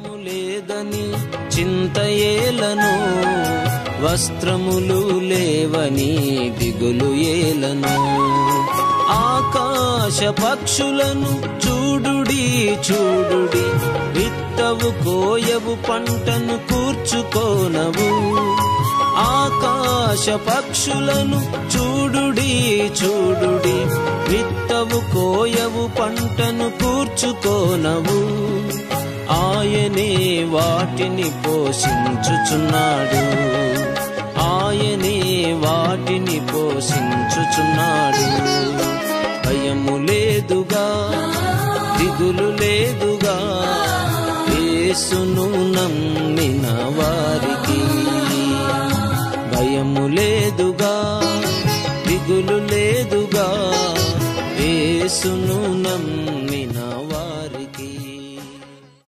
ఫలము లేదని చింతయేలను, వస్త్రములు లేవని దిగులు ఏలను. ఆకాశ పక్షులను చూడుడి చూడుడి, విత్తవు కోయవు పంటను కూర్చుకోనవు. ఆకాశ పక్షులను చూడుడి చూడుడి, విత్తవు కోయవు పంటను కూర్చుకోనవు. ఆయనే వాటిని పోషించుచున్నాడు, ఆయనే వాటిని పోషించుచున్నాడు. భయము లేదుగా, దిగులు లేదుగా, యేసును నమ్మిన వారికి. భయము లేదుగా, దిగులు లేదుగా, యేసును నమ్మిన